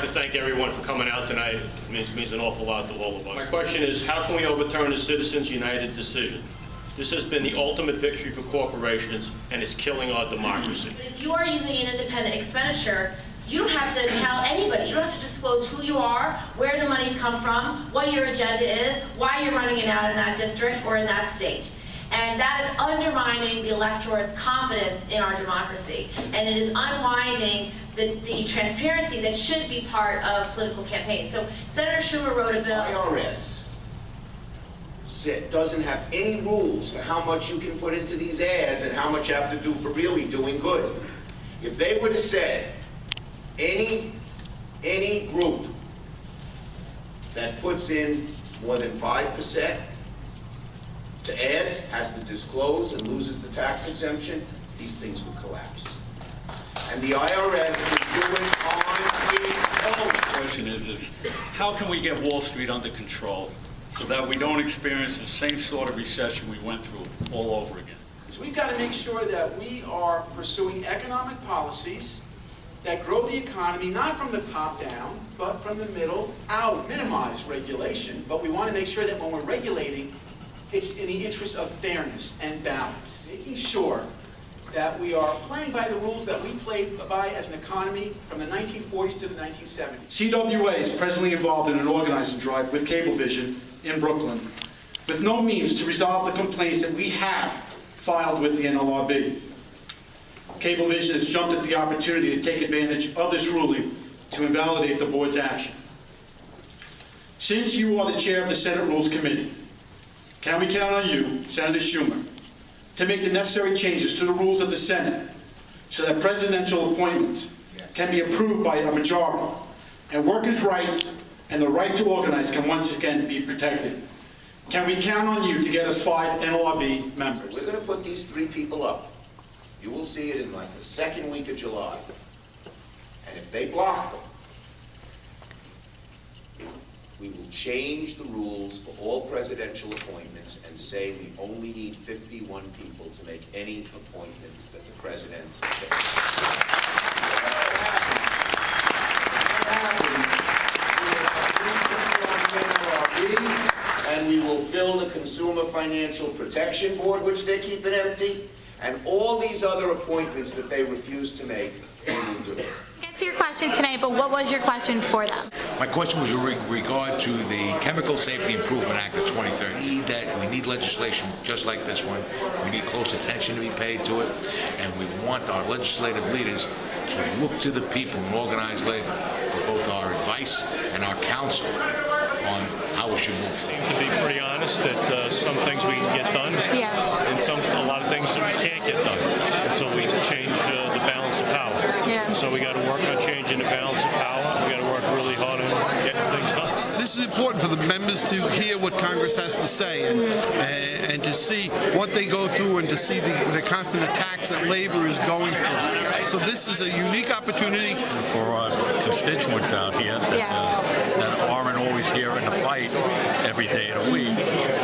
to thank everyone for coming out tonight. It means an awful lot to all of us. My question is, how can we overturn the Citizens United decision? This has been the ultimate victory for corporations, and it's killing our democracy. If you are using an independent expenditure, you don't have to tell anybody. You don't have to disclose who you are, where the money's come from, what your agenda is, why you're running it out in that district or in that state. And that is undermining the electorate's confidence in our democracy. And it is unwinding the transparency that should be part of political campaigns. So Senator Schumer wrote a bill. IRS doesn't have any rules for how much you can put into these ads and how much you have to do for really doing good. If they would have said any group that puts in more than 5% to ads has to disclose and loses the tax exemption, these things would collapse. And the IRS is doing on its own. The question is how can we get Wall Street under control so that we don't experience the same sort of recession we went through all over again? So we've got to make sure that we are pursuing economic policies that grow the economy, not from the top down, but from the middle out. Minimize regulation, but we want to make sure that when we're regulating, it's in the interest of fairness and balance. Making sure that we are playing by the rules that we played by as an economy from the 1940s to the 1970s. CWA is presently involved in an organizing drive with Cablevision in Brooklyn, with no means to resolve the complaints that we have filed with the NLRB. Cablevision has jumped at the opportunity to take advantage of this ruling to invalidate the board's action. Since you are the chair of the Senate Rules Committee, can we count on you, Senator Schumer, to make the necessary changes to the rules of the Senate so that presidential appointments can be approved by a majority and workers' rights and the right to organize can once again be protected? Can we count on you to get us 5 NLRB members? We're going to put these 3 people up. You will see it in like the second week of July. And if they block them, we will change the rules for all presidential appointments and say we only need 51 people to make any appointment that the president makes. And we will fill the Consumer Financial Protection Board, which they're keeping empty, and all these other appointments that they refuse to make, we will do. Answer your question tonight, but what was your question for them? My question was in regard to the Chemical Safety Improvement Act of 2013. We need legislation just like this one. We need close attention to be paid to it, and we want our legislative leaders to look to the people in organized labor for both our advice and our counsel on how we should move forward. To be pretty honest, that some things we can get done, and a lot of things that we can't get done until we change the balance of power. So we got to work on changing the balance of power. We got to work really hard on getting things done. This is important for the members to hear what Congress has to say and to see what they go through and to see the constant attacks that labor is going through. So this is a unique opportunity For our constituents out here that aren't always here in the fight every day of the week,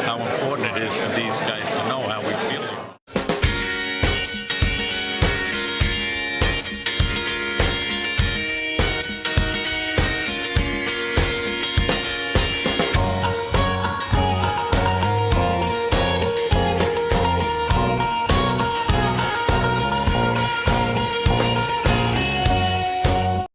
how important it is for these guys to know how we feel